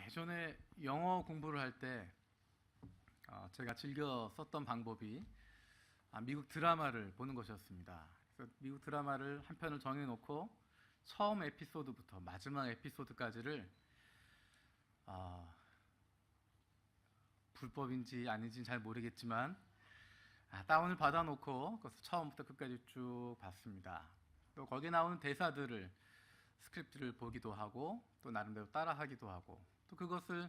예전에 영어 공부를 할 때 제가 즐겨 썼던 방법이 미국 드라마를 보는 것이었습니다. 그래서 미국 드라마를 한 편을 정해놓고 처음 에피소드부터 마지막 에피소드까지를 아, 불법인지 아닌지는 잘 모르겠지만 다운을 받아놓고 그래서 처음부터 끝까지 쭉 봤습니다. 또 거기에 나오는 대사들을 스크립트를 보기도 하고 또 나름대로 따라하기도 하고 또 그것을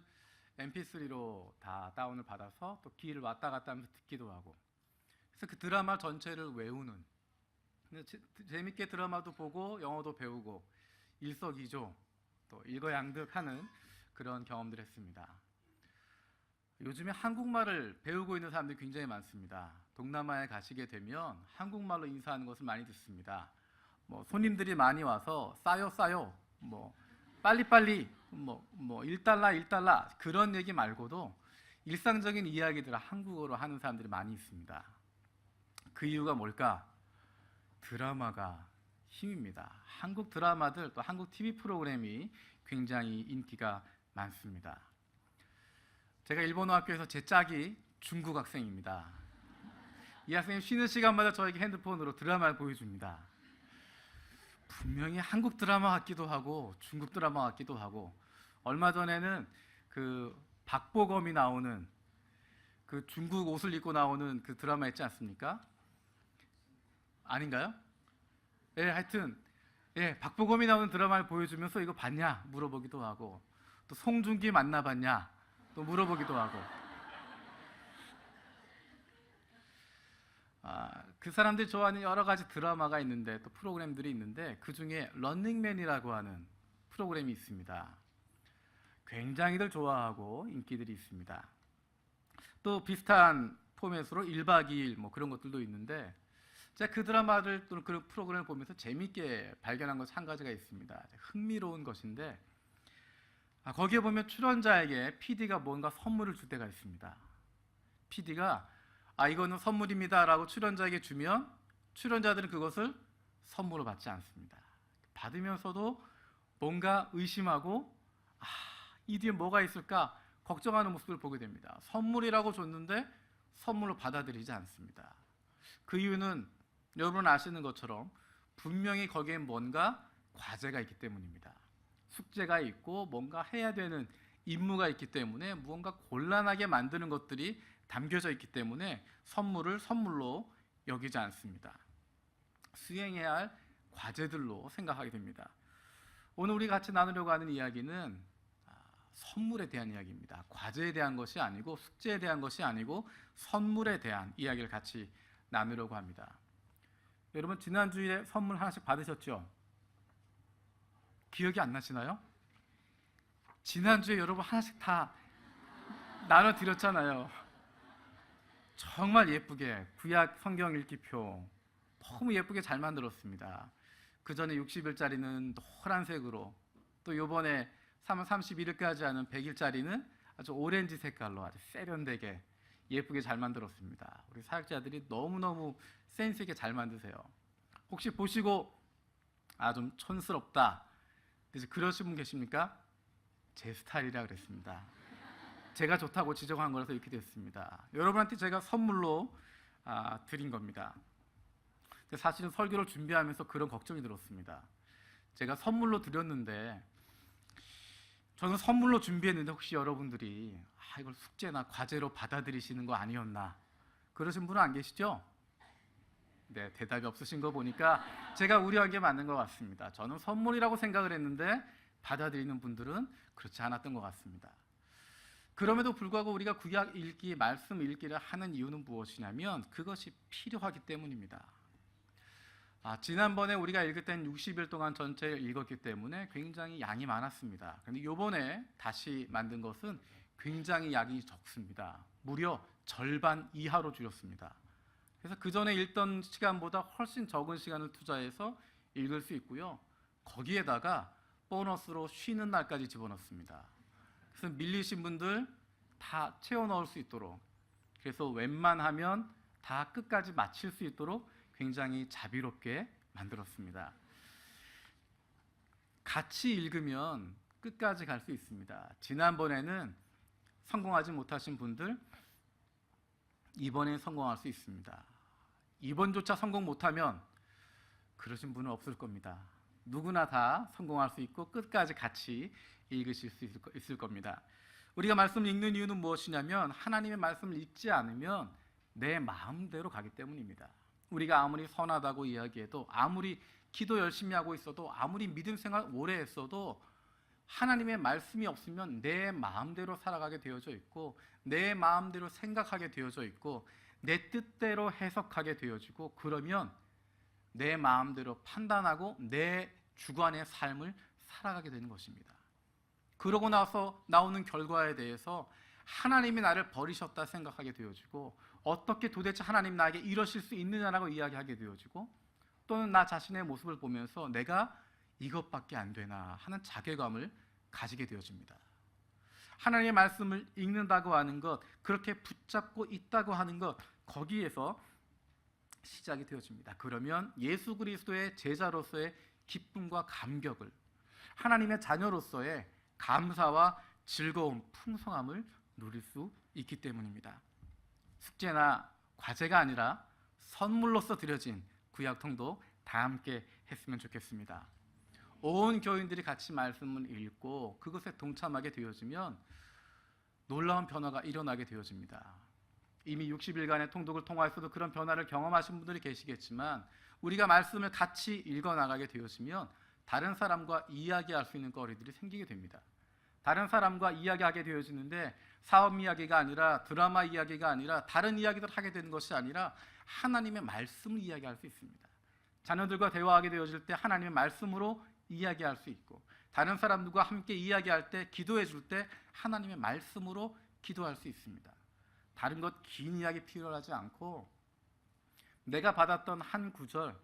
mp3로 다 다운을 받아서 또 길을 왔다 갔다 하면서 듣기도 하고 그래서 그 드라마 전체를 외우는 재밌게 드라마도 보고 영어도 배우고 일석이조 또 일거양득하는 그런 경험들을 했습니다. 요즘에 한국말을 배우고 있는 사람들이 굉장히 많습니다. 동남아에 가시게 되면 한국말로 인사하는 것을 많이 듣습니다. 손님들이 많이 와서 싸요 빨리빨리 1달러 그런 얘기 말고도 일상적인 이야기들을 한국어로 하는 사람들이 많이 있습니다. 그 이유가 뭘까? 드라마가 힘입니다. 한국 드라마들 또 한국 TV 프로그램이 굉장히 인기가 많습니다. 제가 일본어 학교에서 제 짝이 중국 학생입니다. 이 학생이 쉬는 시간마다 저에게 핸드폰으로 드라마를 보여줍니다. 분명히 한국 드라마 같기도 하고 중국 드라마 같기도 하고 얼마 전에는 그 박보검이 나오는 그 중국 옷을 입고 나오는 그 드라마 있지 않습니까? 아닌가요? 하여튼 박보검이 나오는 드라마를 보여주면서 이거 봤냐 물어보기도 하고 또 송중기 만나봤냐 또 물어보기도 하고 그 사람들이 좋아하는 여러 가지 드라마가 있는데 또 프로그램들이 있는데 그 중에 런닝맨이라고 하는 프로그램이 있습니다. 굉장히들 좋아하고 인기들이 있습니다. 또 비슷한 포맷으로 1박 2일 그런 것들도 있는데 제가 그 드라마를 또는 그 프로그램을 보면서 재밌게 발견한 것 한 가지가 있습니다. 흥미로운 것인데 거기에 보면 출연자에게 PD가 뭔가 선물을 줄 때가 있습니다. PD가 이거는 선물입니다 라고 출연자에게 주면 출연자들은 그것을 선물로 받지 않습니다. 받으면서도 뭔가 의심하고 이 뒤에 뭐가 있을까 걱정하는 모습을 보게 됩니다. 선물이라고 줬는데 선물로 받아들이지 않습니다. 그 이유는 여러분 아시는 것처럼 분명히 거기에 뭔가 과제가 있기 때문입니다. 숙제가 있고 뭔가 해야 되는 임무가 있기 때문에 무언가 곤란하게 만드는 것들이 담겨져 있기 때문에 선물을 선물로 여기지 않습니다. 수행해야 할 과제들로 생각하게 됩니다. 오늘 우리 같이 나누려고 하는 이야기는 선물에 대한 이야기입니다. 과제에 대한 것이 아니고 숙제에 대한 것이 아니고 선물에 대한 이야기를 같이 나누려고 합니다. 여러분 지난주에 선물 하나씩 받으셨죠? 기억이 안 나시나요? 지난주에 여러분 하나씩 다 나눠드렸잖아요. 정말 예쁘게 구약 성경 읽기표 너무 예쁘게 잘 만들었습니다. 그 전에 60일짜리는 노란색으로 또 요번에 3월 31일까지 하는 100일짜리는 아주 오렌지 색깔로 아주 세련되게 예쁘게 잘 만들었습니다. 우리 사역자들이 너무너무 센스 있게 잘 만드세요. 혹시 보시고 좀 촌스럽다 그래서 그러신 분 계십니까? 제 스타일이라 그랬습니다. 제가 좋다고 지적한 거라서 이렇게 됐습니다. 여러분한테 제가 선물로 드린 겁니다. 사실은 설교를 준비하면서 그런 걱정이 들었습니다. 제가 선물로 드렸는데 저는 선물로 준비했는데 혹시 여러분들이 이걸 숙제나 과제로 받아들이시는 거 아니었나 그러신 분은 안 계시죠? 네, 대답이 없으신 거 보니까 제가 우려한 게 맞는 것 같습니다. 저는 선물이라고 생각을 했는데 받아들이는 분들은 그렇지 않았던 것 같습니다. 그럼에도 불구하고 우리가 구약 읽기, 말씀 읽기를 하는 이유는 무엇이냐면 그것이 필요하기 때문입니다. 지난번에 우리가 읽을 땐 60일 동안 전체를 읽었기 때문에 굉장히 양이 많았습니다. 그런데 이번에 다시 만든 것은 굉장히 양이 적습니다. 무려 절반 이하로 줄였습니다. 그래서 그 전에 읽던 시간보다 훨씬 적은 시간을 투자해서 읽을 수 있고요. 거기에다가 보너스로 쉬는 날까지 집어넣습니다. 그래서 밀리신 분들 다 채워 넣을 수 있도록 그래서 웬만하면 다 끝까지 마칠 수 있도록 굉장히 자비롭게 만들었습니다. 같이 읽으면 끝까지 갈 수 있습니다. 지난번에는 성공하지 못하신 분들 이번엔 성공할 수 있습니다. 이번조차 성공 못하면 그러신 분은 없을 겁니다. 누구나 다 성공할 수 있고 끝까지 같이 읽으실 수 있을 겁니다. 우리가 말씀을 읽는 이유는 무엇이냐면 하나님의 말씀을 읽지 않으면 내 마음대로 가기 때문입니다. 우리가 아무리 선하다고 이야기해도, 아무리 기도 열심히 하고 있어도, 아무리 믿음 생활 오래 했어도 하나님의 말씀이 없으면 내 마음대로 살아가게 되어져 있고, 내 마음대로 생각하게 되어져 있고, 내 뜻대로 해석하게 되어지고, 그러면 내 마음대로 판단하고 내 주관의 삶을 살아가게 되는 것입니다. 그러고 나서 나오는 결과에 대해서 하나님이 나를 버리셨다 생각하게 되어지고, 어떻게 도대체 하나님 나에게 이러실 수 있느냐라고 이야기하게 되어지고, 또는 나 자신의 모습을 보면서 내가 이것밖에 안 되나 하는 자괴감을 가지게 되어집니다. 하나님의 말씀을 읽는다고 하는 것, 그렇게 붙잡고 있다고 하는 것, 거기에서 시작이 되어집니다. 그러면 예수 그리스도의 제자로서의 기쁨과 감격을, 하나님의 자녀로서의 감사와 즐거움, 풍성함을 누릴 수 있기 때문입니다. 숙제나 과제가 아니라 선물로서 드려진 구약통도 다 함께 했으면 좋겠습니다. 온 교인들이 같이 말씀을 읽고 그것에 동참하게 되어지면 놀라운 변화가 일어나게 되어집니다. 이미 60일간의 통독을 통하여서도 그런 변화를 경험하신 분들이 계시겠지만, 우리가 말씀을 같이 읽어나가게 되어지면 다른 사람과 이야기할 수 있는 거리들이 생기게 됩니다. 다른 사람과 이야기하게 되어지는데 사업 이야기가 아니라, 드라마 이야기가 아니라, 다른 이야기들 하게 되는 것이 아니라 하나님의 말씀을 이야기할 수 있습니다. 자녀들과 대화하게 되어질 때 하나님의 말씀으로 이야기할 수 있고, 다른 사람들과 함께 이야기할 때, 기도해 줄 때 하나님의 말씀으로 기도할 수 있습니다. 다른 것 긴 이야기 필요하지 않고 내가 받았던 한 구절,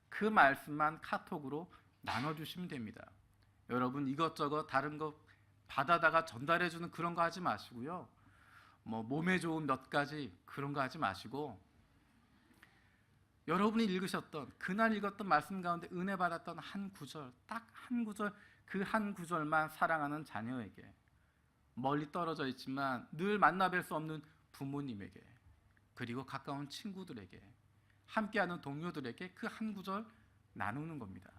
그 말씀만 카톡으로 나눠주시면 됩니다. 여러분, 이것저것 다른 거 받아다가 전달해주는 그런 거 하지 마시고요. 몸에 좋은 몇 가지 그런 거 하지 마시고, 여러분이 읽으셨던, 그날 읽었던 말씀 가운데 은혜 받았던 한 구절, 딱 한 구절, 그 한 구절만 사랑하는 자녀에게, 멀리 떨어져 있지만 늘 만나뵐 수 없는 부모님에게, 그리고 가까운 친구들에게, 함께하는 동료들에게 그 한 구절 나누는 겁니다.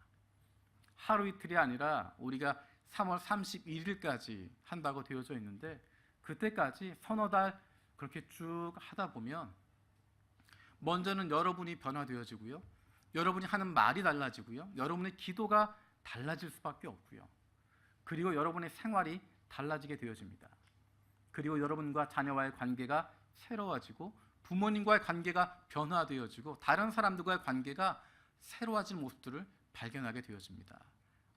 하루 이틀이 아니라 우리가 3월 31일까지 한다고 되어져 있는데, 그때까지 서너 달 그렇게 쭉 하다 보면 먼저는 여러분이 변화되어지고요, 여러분이 하는 말이 달라지고요, 여러분의 기도가 달라질 수밖에 없고요, 그리고 여러분의 생활이 달라지게 되어집니다. 그리고 여러분과 자녀와의 관계가 새로워지고, 부모님과의 관계가 변화되어지고, 다른 사람들과의 관계가 새로워진 모습들을 발견하게 되어집니다.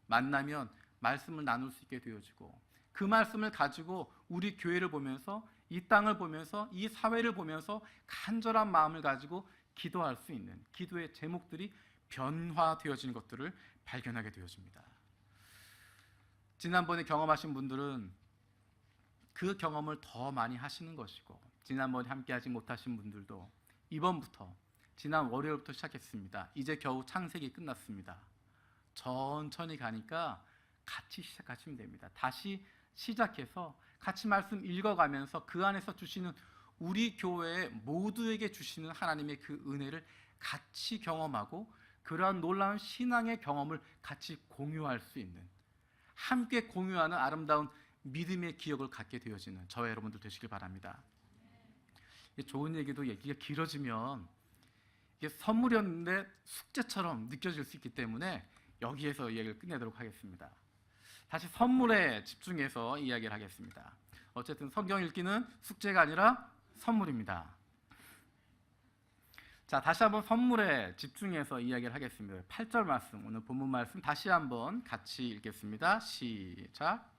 만나면 말씀을 나눌 수 있게 되어지고, 그 말씀을 가지고 우리 교회를 보면서, 이 땅을 보면서, 이 사회를 보면서 간절한 마음을 가지고 기도할 수 있는 기도의 제목들이 변화되어지는 것들을 발견하게 되어집니다. 지난번에 경험하신 분들은 그 경험을 더 많이 하시는 것이고, 지난번에 함께 하지 못하신 분들도 이번부터, 지난 월요일부터 시작했습니다. 이제 겨우 창세기 끝났습니다. 천천히 가니까 같이 시작하시면 됩니다. 다시 시작해서 같이 말씀 읽어가면서 그 안에서 주시는, 우리 교회 모두에게 주시는 하나님의 그 은혜를 같이 경험하고, 그러한 놀라운 신앙의 경험을 같이 공유할 수 있는, 함께 공유하는 아름다운 믿음의 기억을 갖게 되어지는 저와 여러분들 되시길 바랍니다. 좋은 얘기도 얘기가 길어지면 이게 선물이었는데 숙제처럼 느껴질 수 있기 때문에 여기에서 이야기를 끝내도록 하겠습니다. 다시 선물에 집중해서 이야기를 하겠습니다. 어쨌든 성경 읽기는 숙제가 아니라 선물입니다. 자, 다시 한번 선물에 집중해서 이야기를 하겠습니다. 8절 말씀, 오늘 본문 말씀 다시 한번 같이 읽겠습니다. 시작.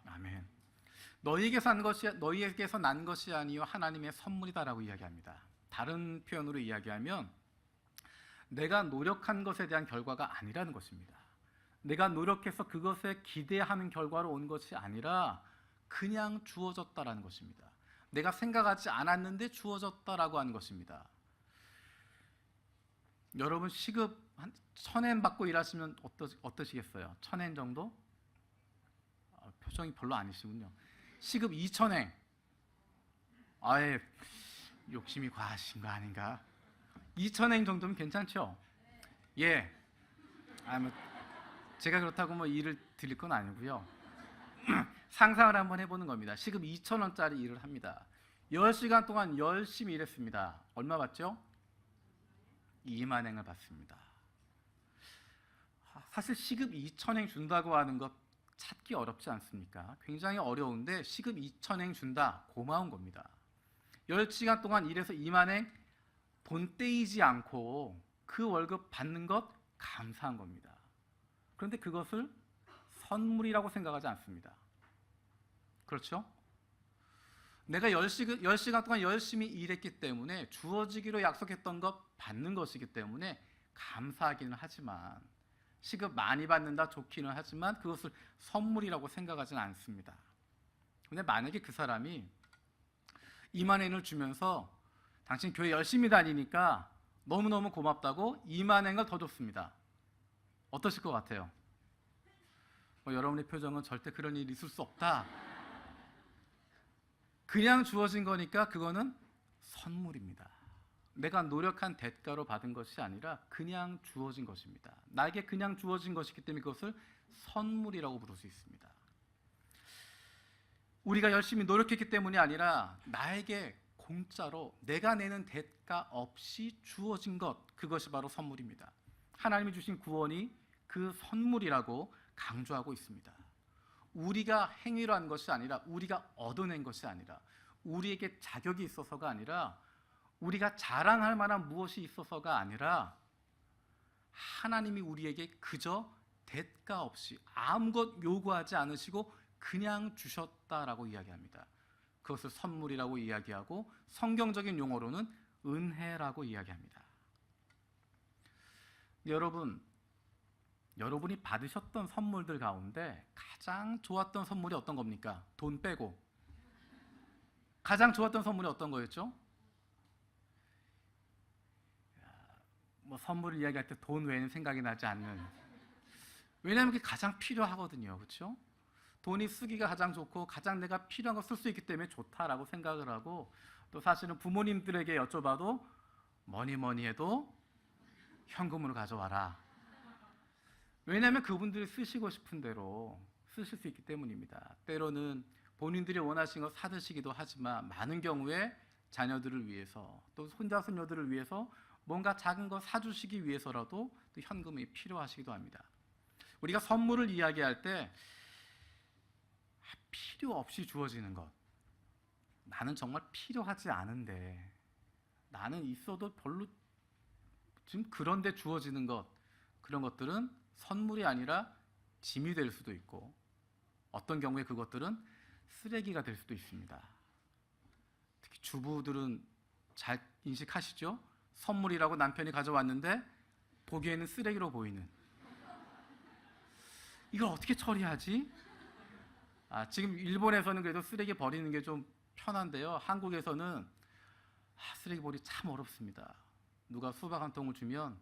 아멘. 너희에게서 난 것이 아니요 하나님의 선물이다라고 이야기합니다. 다른 표현으로 이야기하면 내가 노력한 것에 대한 결과가 아니라는 것입니다. 내가 노력해서 그것에 기대하는 결과로 온 것이 아니라 그냥 주어졌다라는 것입니다. 내가 생각하지 않았는데 주어졌다라고 하는 것입니다. 여러분 시급 한 1,000엔 받고 일하시면 어떠시겠어요? 1,000엔 정도? 표정이 별로 아니시군요. 시급 2,000엔. 아예 욕심이 과하신 거 아닌가? 2,000엔 정도면 괜찮죠? 예. 제가 그렇다고 뭐 일을 드릴 건 아니고요. 상상을 한번 해보는 겁니다. 시급 2,000원짜리 일을 합니다. 10시간 동안 열심히 일했습니다. 얼마 받죠? 2만엔을 받습니다. 사실 시급 2,000엔 준다고 하는 것 찾기 어렵지 않습니까? 굉장히 어려운데 시급 2,000엔 준다, 고마운 겁니다. 10시간 동안 일해서 2만엔 돈 떼이지 않고 그 월급 받는 것 감사한 겁니다. 그런데 그것을 선물이라고 생각하지 않습니다. 그렇죠? 내가 10시간 동안 열심히 일했기 때문에 주어지기로 약속했던 것 받는 것이기 때문에 감사하기는 하지만 시급 많이 받는다 좋기는 하지만 그것을 선물이라고 생각하지는 않습니다. 근데 만약에 그 사람이 2만엔을 주면서 당신 교회 열심히 다니니까 너무너무 고맙다고 2만엔을 더 줬습니다. 어떠실 것 같아요? 여러분의 표정은 절대 그런 일이 있을 수 없다. 그냥 주어진 거니까 그거는 선물입니다. 내가 노력한 대가로 받은 것이 아니라 그냥 주어진 것입니다. 나에게 그냥 주어진 것이기 때문에 그것을 선물이라고 부를 수 있습니다. 우리가 열심히 노력했기 때문이 아니라 나에게 공짜로 내가 내는 대가 없이 주어진 것, 그것이 바로 선물입니다. 하나님이 주신 구원이 그 선물이라고 강조하고 있습니다. 우리가 행위로 한 것이 아니라 우리가 얻어낸 것이 아니라 우리에게 자격이 있어서가 아니라 우리가 자랑할 만한 무엇이 있어서가 아니라 하나님이 우리에게 그저 대가 없이 아무것 요구하지 않으시고 그냥 주셨다라고 이야기합니다. 그것을 선물이라고 이야기하고 성경적인 용어로는 은혜라고 이야기합니다. 여러분이 받으셨던 선물들 가운데 가장 좋았던 선물이 어떤 겁니까? 돈 빼고. 가장 좋았던 선물이 어떤 거였죠? 뭐 선물을 이야기할 때 돈 외에는 생각이 나지 않는. 왜냐하면 그게 가장 필요하거든요. 그렇죠? 돈이 쓰기가 가장 좋고 가장 내가 필요한 거 쓸 수 있기 때문에 좋다라고 생각을 하고 또 사실은 부모님들에게 여쭤봐도 뭐니 해도 현금으로 가져와라. 왜냐하면 그분들이 쓰시고 싶은 대로 쓰실 수 있기 때문입니다. 때로는 본인들이 원하시는 거 사드시기도 하지만 많은 경우에 자녀들을 위해서 또 손자 손녀들을 위해서 뭔가 작은 거 사주시기 위해서라도 또 현금이 필요하시기도 합니다. 우리가 선물을 이야기할 때 필요 없이 주어지는 것, 나는 정말 필요하지 않은데 나는 있어도 별로 지금 그런데 주어지는 것, 그런 것들은 선물이 아니라 짐이 될 수도 있고 어떤 경우에 그것들은 쓰레기가 될 수도 있습니다. 특히 주부들은 잘 인식하시죠? 선물이라고 남편이 가져왔는데 보기에는 쓰레기로 보이는, 이걸 어떻게 처리하지? 지금 일본에서는 그래도 쓰레기 버리는 게 좀 편한데요, 한국에서는 쓰레기 버리기 참 어렵습니다. 누가 수박 한 통을 주면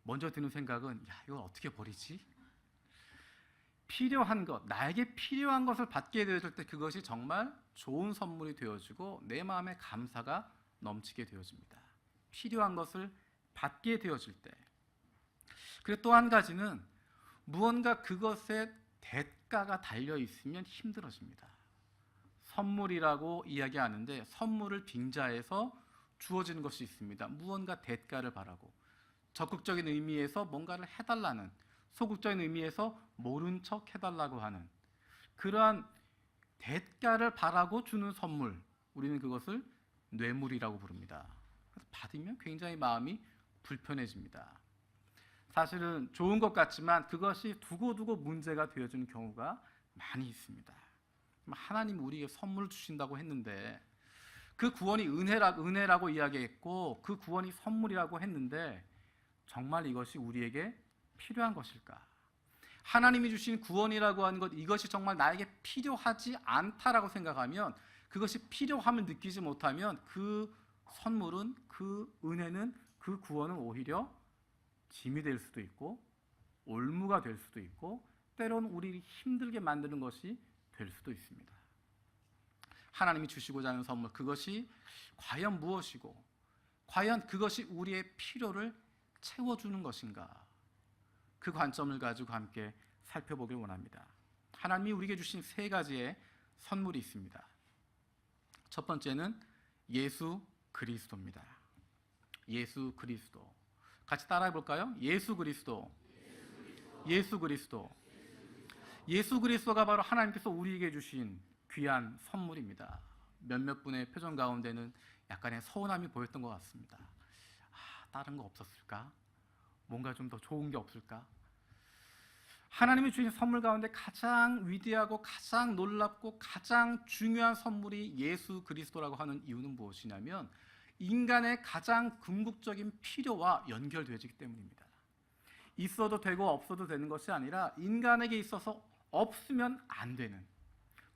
먼저 드는 생각은 이걸 어떻게 버리지? 필요한 것, 나에게 필요한 것을 받게 되어질 때 그것이 정말 좋은 선물이 되어지고 내 마음에 감사가 넘치게 되어집니다. 필요한 것을 받게 되어질 때. 그리고 또 한 가지는 무언가 그것에 대가가 달려 있으면 힘들어집니다. 선물이라고 이야기하는데 선물을 빙자해서 주어지는 것이 있습니다. 무언가 대가를 바라고 적극적인 의미에서 뭔가를 해달라는, 소극적인 의미에서 모른 척 해달라고 하는 그러한 대가를 바라고 주는 선물, 우리는 그것을 뇌물이라고 부릅니다. 그래서 받으면 굉장히 마음이 불편해집니다. 사실은 좋은 것 같지만 그것이 두고두고 문제가 되어지는 경우가 많이 있습니다. 하나님이 우리에게 선물을 주신다고 했는데 그 구원이 은혜라고 이야기했고 그 구원이 선물이라고 했는데 정말 이것이 우리에게 필요한 것일까? 하나님이 주신 구원이라고 하는 것, 이것이 정말 나에게 필요하지 않다라고 생각하면 그것이 필요함을 느끼지 못하면 그 선물은, 그 은혜는, 그 구원은 오히려 짐이 될 수도 있고 올무가 될 수도 있고 때로는 우리를 힘들게 만드는 것이 될 수도 있습니다. 하나님이 주시고자 하는 선물, 그것이 과연 무엇이고 과연 그것이 우리의 필요를 채워주는 것인가, 그 관점을 가지고 함께 살펴보길 원합니다. 하나님이 우리에게 주신 세 가지의 선물이 있습니다. 첫 번째는 예수 그리스도입니다. 예수 그리스도. 같이 따라해 볼까요? 예수 그리스도. 예수 그리스도. 예수 그리스도가 바로 하나님께서 우리에게 주신 귀한 선물입니다. 몇몇 분의 표정 가운데는 약간의 서운함이 보였던 것 같습니다. 다른 거 없었을까? 뭔가 좀 더 좋은 게 없을까? 하나님이 주신 선물 가운데 가장 위대하고 가장 놀랍고 가장 중요한 선물이 예수 그리스도라고 하는 이유는 무엇이냐면 인간의 가장 궁극적인 필요와 연결되어지기 때문입니다. 있어도 되고 없어도 되는 것이 아니라 인간에게 있어서 없으면 안 되는,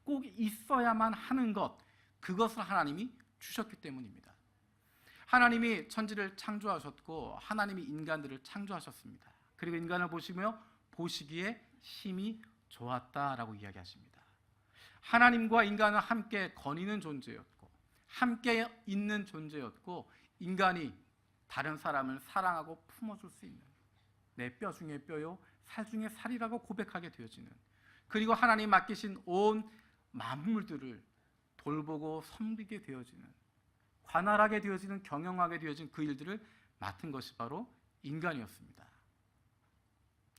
꼭 있어야만 하는 것, 그것을 하나님이 주셨기 때문입니다. 하나님이 천지를 창조하셨고 하나님이 인간들을 창조하셨습니다. 그리고 인간을 보시기에 심히 좋았다라고 이야기하십니다. 하나님과 인간은 함께 거니는 존재였고 함께 있는 존재였고 인간이 다른 사람을 사랑하고 품어줄 수 있는, 내 뼈 중에 뼈요 살 중에 살이라고 고백하게 되어지는, 그리고 하나님 맡기신 온 만물들을 돌보고 섬기게 되어지는, 관할하게 되어지는, 경영하게 되어진 그 일들을 맡은 것이 바로 인간이었습니다.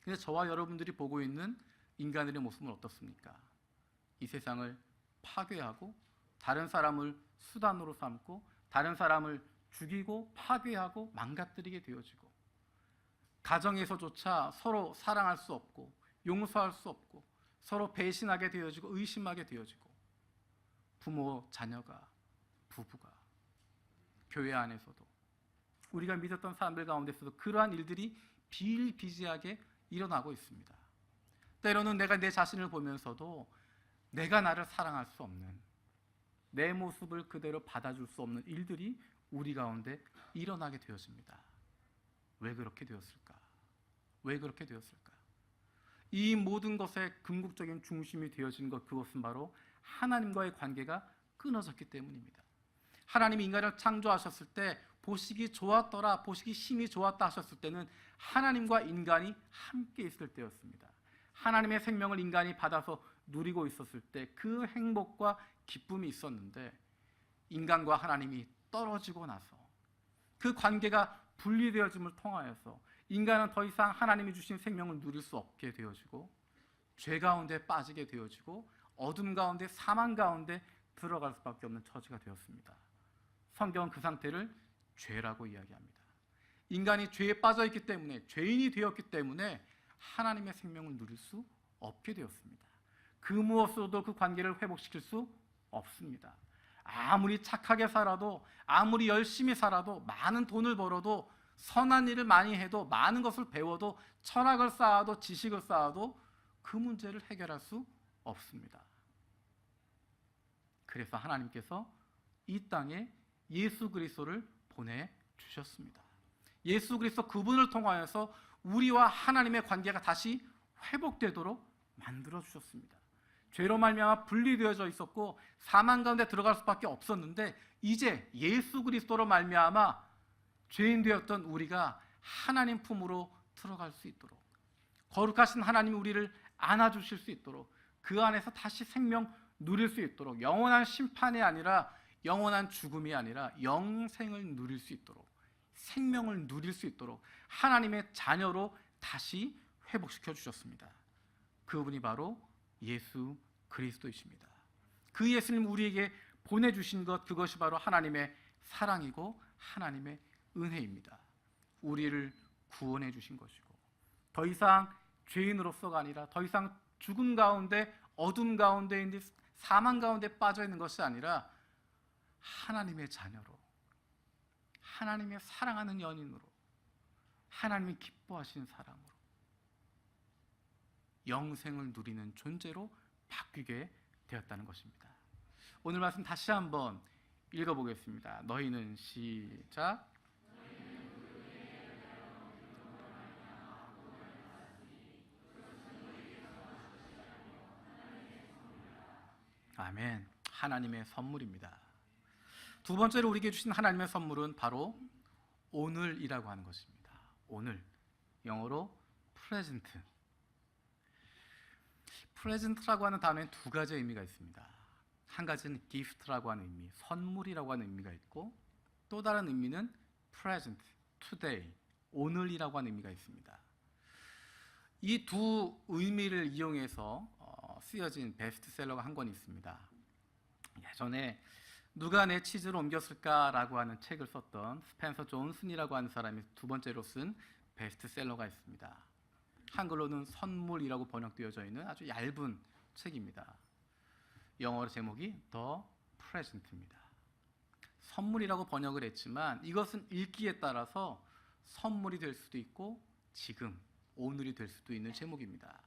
그런데 저와 여러분들이 보고 있는 인간들의 모습은 어떻습니까? 이 세상을 파괴하고 다른 사람을 수단으로 삼고 다른 사람을 죽이고 파괴하고 망가뜨리게 되어지고, 가정에서조차 서로 사랑할 수 없고 용서할 수 없고 서로 배신하게 되어지고 의심하게 되어지고, 부모, 자녀가, 부부가, 교회 안에서도 우리가 믿었던 사람들 가운데서도 그러한 일들이 비일비재하게 일어나고 있습니다. 때로는 내가 내 자신을 보면서도 내가 나를 사랑할 수 없는, 내 모습을 그대로 받아줄 수 없는 일들이 우리 가운데 일어나게 되어집니다. 왜 그렇게 되었을까? 왜 그렇게 되었을까? 이 모든 것의 궁극적인 중심이 되어진 것, 그것은 바로 하나님과의 관계가 끊어졌기 때문입니다. 하나님이 인간을 창조하셨을 때 보시기 좋았더라, 보시기 심히 좋았다 하셨을 때는 하나님과 인간이 함께 있을 때였습니다. 하나님의 생명을 인간이 받아서 누리고 있었을 때 그 행복과 기쁨이 있었는데, 인간과 하나님이 떨어지고 나서 그 관계가 분리되어짐을 통하여서 인간은 더 이상 하나님이 주신 생명을 누릴 수 없게 되어지고 죄 가운데 빠지게 되어지고 어둠 가운데, 사망 가운데 들어갈 수밖에 없는 처지가 되었습니다. 성경은 그 상태를 죄라고 이야기합니다. 인간이 죄에 빠져 있기 때문에, 죄인이 되었기 때문에 하나님의 생명을 누릴 수 없게 되었습니다. 그 무엇으로도 그 관계를 회복시킬 수 없습니다. 아무리 착하게 살아도, 아무리 열심히 살아도, 많은 돈을 벌어도, 선한 일을 많이 해도, 많은 것을 배워도, 철학을 쌓아도, 지식을 쌓아도 그 문제를 해결할 수 없습니다. 그래서 하나님께서 이 땅에 예수 그리스도를 보내주셨습니다. 예수 그리스도 그분을 통하여서 우리와 하나님의 관계가 다시 회복되도록 만들어주셨습니다. 죄로 말미암아 분리되어져 있었고 사망 가운데 들어갈 수밖에 없었는데, 이제 예수 그리스도로 말미암아 죄인 되었던 우리가 하나님 품으로 들어갈 수 있도록, 거룩하신 하나님이 우리를 안아주실 수 있도록, 그 안에서 다시 생명 누릴 수 있도록, 영원한 심판이 아니라, 영원한 죽음이 아니라 영생을 누릴 수 있도록, 생명을 누릴 수 있도록 하나님의 자녀로 다시 회복시켜 주셨습니다. 그분이 바로 예수 그리스도이십니다. 그 예수님 우리에게 보내주신 것, 그것이 바로 하나님의 사랑이고 하나님의 은혜입니다. 우리를 구원해 주신 것이고, 더 이상 죄인으로서가 아니라, 더 이상 죽음 가운데, 어둠 가운데 있는, 사망 가운데 빠져 있는 것이 아니라 하나님의 자녀로, 하나님의 사랑하는 연인으로, 하나님이 기뻐하시는 사람으로, 영생을 누리는 존재로 바뀌게 되었다는 것입니다. 오늘 말씀 다시 한번 읽어보겠습니다. 너희는 시작. 아멘. 하나님의 선물입니다. 두 번째로 우리에게 주신 하나님의 선물은 바로 오늘이라고 하는 것입니다. 오늘, 영어로 present. present라고 하는 단어에 두 가지의 의미가 있습니다. 한 가지는 gift라고 하는 의미, 선물이라고 하는 의미가 있고, 또 다른 의미는 present, today, 오늘이라고 하는 의미가 있습니다. 이 두 의미를 이용해서 쓰여진 베스트셀러가 한 권 있습니다. 예전에 누가 내 치즈를 옮겼을까라고 하는 책을 썼던 스펜서 존슨이라고 하는 사람이 두 번째로 쓴 베스트셀러가 있습니다. 한글로는 선물이라고 번역되어져 있는 아주 얇은 책입니다. 영어로 제목이 The Present입니다. 선물이라고 번역을 했지만 이것은 읽기에 따라서 선물이 될 수도 있고 지금, 오늘이 될 수도 있는 제목입니다.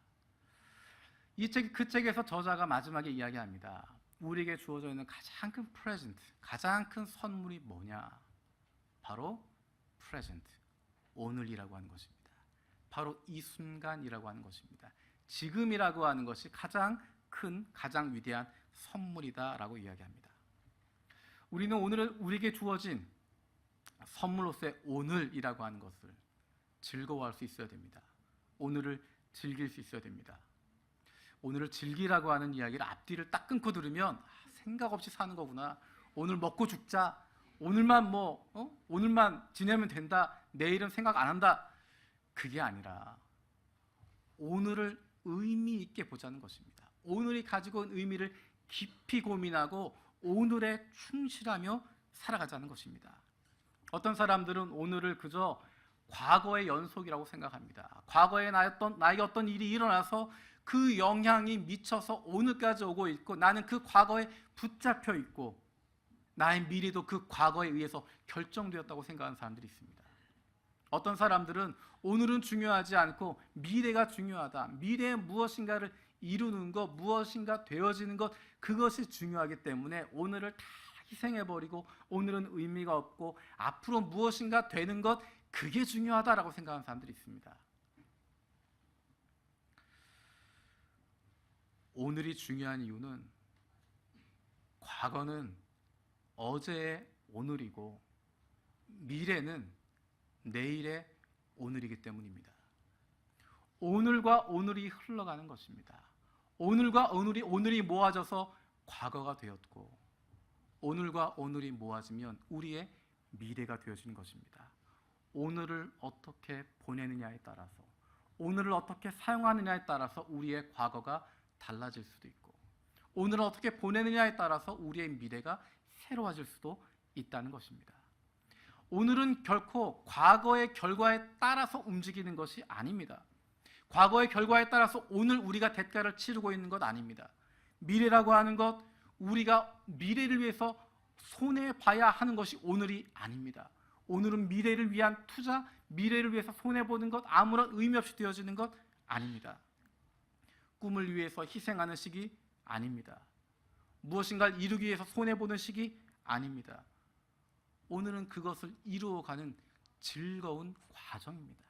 그 책에서 저자가 마지막에 이야기합니다. 우리에게 주어져 있는 가장 큰 프레젠트, 가장 큰 선물이 뭐냐? 바로 프레젠트, 오늘이라고 하는 것입니다. 바로 이 순간이라고 하는 것입니다. 지금이라고 하는 것이 가장 큰, 가장 위대한 선물이다라고 이야기합니다. 우리는 오늘 우리에게 주어진 선물로서의 오늘이라고 하는 것을 즐거워할 수 있어야 됩니다. 오늘을 즐길 수 있어야 됩니다. 오늘을 즐기라고 하는 이야기를 앞뒤를 딱 끊고 들으면 생각 없이 사는 거구나. 오늘 먹고 죽자. 오늘만 오늘만 지내면 된다. 내일은 생각 안 한다. 그게 아니라 오늘을 의미 있게 보자는 것입니다. 오늘이 가지고 있는 의미를 깊이 고민하고 오늘에 충실하며 살아가자는 것입니다. 어떤 사람들은 오늘을 그저 과거의 연속이라고 생각합니다. 과거에 나에게 어떤 일이 일어나서 그 영향이 미쳐서 오늘까지 오고 있고 나는 그 과거에 붙잡혀 있고 나의 미래도 그 과거에 의해서 결정되었다고 생각하는 사람들이 있습니다. 어떤 사람들은 오늘은 중요하지 않고 미래가 중요하다. 미래에 무엇인가를 이루는 것, 무엇인가 되어지는 것, 그것이 중요하기 때문에 오늘을 다 희생해버리고 오늘은 의미가 없고 앞으로 무엇인가 되는 것, 그게 중요하다라고 생각하는 사람들이 있습니다. 오늘이 중요한 이유는 과거는 어제의 오늘이고 미래는 내일의 오늘이기 때문입니다. 오늘과 오늘이 흘러가는 것입니다. 오늘과 오늘이 모아져서 과거가 되었고 오늘과 오늘이 모아지면 우리의 미래가 되어지는 것입니다. 오늘을 어떻게 보내느냐에 따라서 오늘을 어떻게 사용하느냐에 따라서 우리의 과거가 달라질 수도 있고 오늘을 어떻게 보내느냐에 따라서 우리의 미래가 새로워질 수도 있다는 것입니다. 오늘은 결코 과거의 결과에 따라서 움직이는 것이 아닙니다. 과거의 결과에 따라서 오늘 우리가 대가를 치르고 있는 것 아닙니다. 미래라고 하는 것, 우리가 미래를 위해서 손해봐야 하는 것이 오늘이 아닙니다. 오늘은 미래를 위한 투자, 미래를 위해서 손해보는 것, 아무런 의미 없이 되어지는 것 아닙니다. 꿈을 위해서 희생하는 시기 아닙니다. 무엇인가를 이루기 위해서 손해보는 시기 아닙니다. 오늘은 그것을 이루어가는 즐거운 과정입니다.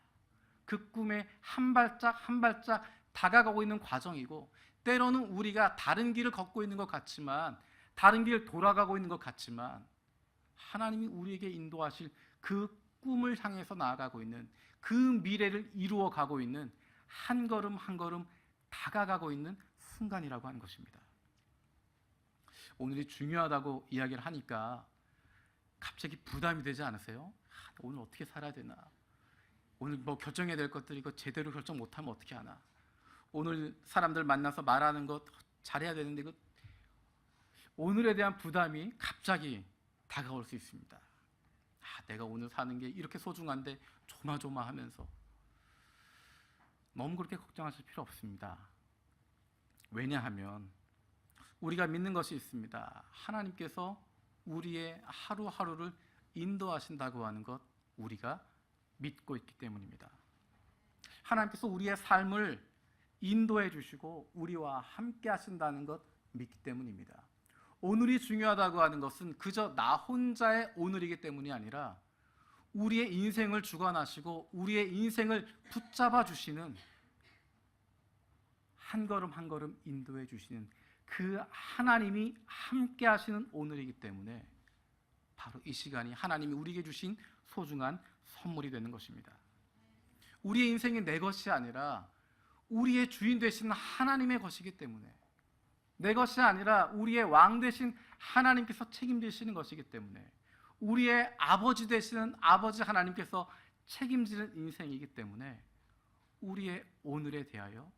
그 꿈에 한 발짝 한 발짝 다가가고 있는 과정이고 때로는 우리가 다른 길을 걷고 있는 것 같지만 다른 길을 돌아가고 있는 것 같지만 하나님이 우리에게 인도하실 그 꿈을 향해서 나아가고 있는 그 미래를 이루어가고 있는 한 걸음 한 걸음 다가가고 있는 순간이라고 하는 것입니다. 오늘이 중요하다고 이야기를 하니까 갑자기 부담이 되지 않으세요? 오늘 어떻게 살아야 되나? 오늘 뭐 결정해야 될 것들 이거 제대로 결정 못하면 어떻게 하나? 오늘 사람들 만나서 말하는 것 잘해야 되는데 이거 오늘에 대한 부담이 갑자기 다가올 수 있습니다. 내가 오늘 사는 게 이렇게 소중한데 조마조마하면서 너무 그렇게 걱정하실 필요 없습니다. 왜냐하면 우리가 믿는 것이 있습니다. 하나님께서 우리의 하루하루를 인도하신다고 하는 것 우리가 믿고 있기 때문입니다. 하나님께서 우리의 삶을 인도해 주시고 우리와 함께 하신다는 것 믿기 때문입니다. 오늘이 중요하다고 하는 것은 그저 나 혼자의 오늘이기 때문이 아니라 우리의 인생을 주관하시고 우리의 인생을 붙잡아 주시는, 한 걸음 한 걸음 인도해 주시는 그 하나님이 함께 하시는 오늘이기 때문에 바로 이 시간이 하나님이 우리에게 주신 소중한 선물이 되는 것입니다. 우리의 인생이 내 것이 아니라 우리의 주인 되시는 하나님의 것이기 때문에, 내 것이 아니라 우리의 왕 되신 하나님께서 책임지시는 것이기 때문에, 우리의 아버지 되시는 아버지 하나님께서 책임지는 인생이기 때문에 우리의 오늘에 대하여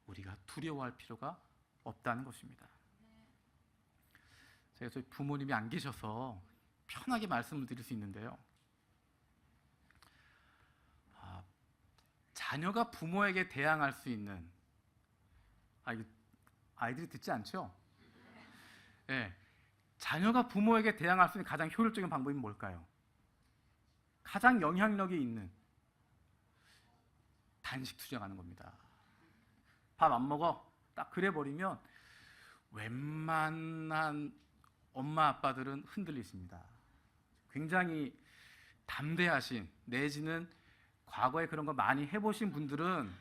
우리가 두려워할 필요가 없다는 것입니다. 제가 저희 부모님이 안 계셔서 편하게 말씀을 드릴 수 있는데요. 자녀가 부모에게 대항할 수 있는, 아이들이 듣지 않죠? 네. 자녀가 부모에게 대항할 수 있는 가장 효율적인 방법이 뭘까요? 가장 영향력이 있는 단식 투정하는 겁니다. 밥 안 먹어? 딱 그래 버리면 웬만한 엄마 아빠들은 흔들리십니다. 굉장히 담대하신, 내지는 과거에 그런 거 많이 해보신 분들은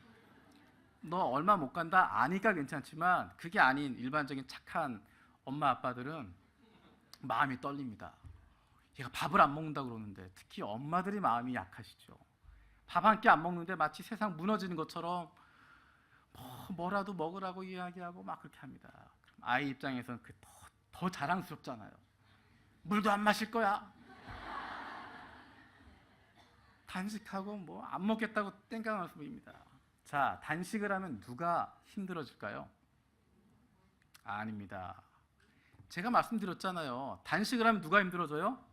너 얼마 못 간다 아니까 괜찮지만, 그게 아닌 일반적인 착한 엄마 아빠들은 마음이 떨립니다. 얘가 밥을 안 먹는다고 그러는데, 특히 엄마들이 마음이 약하시죠. 밥 한 끼 안 먹는데 마치 세상 무너지는 것처럼 뭐라도 먹으라고 이야기하고 막 그렇게 합니다. 그럼 아이 입장에서는 더 자랑스럽잖아요. 물도 안 마실 거야. 단식하고 뭐 안 먹겠다고 땡깡을 보입니다. 자, 단식을 하면 누가 힘들어질까요? 아닙니다. 제가 말씀드렸잖아요. 단식을 하면 누가 힘들어져요?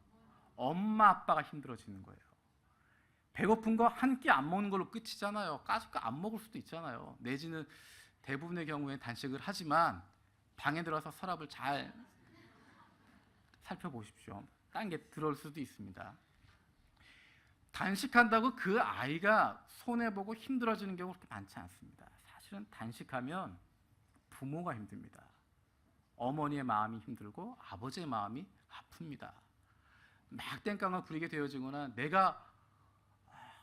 엄마 아빠가 힘들어지는 거예요. 배고픈 거 한 끼 안 먹는 걸로 끝이잖아요. 까짓거 안 먹을 수도 있잖아요. 내지는 대부분의 경우에 단식을 하지만 방에 들어서 서랍을 잘 살펴보십시오. 딴 게 들어올 수도 있습니다. 단식한다고 그 아이가 손해보고 힘들어지는 경우 그렇게 많지 않습니다. 사실은 단식하면 부모가 힘듭니다. 어머니의 마음이 힘들고 아버지의 마음이 아픕니다. 막 땡깡을 부리게 되어지거나, 내가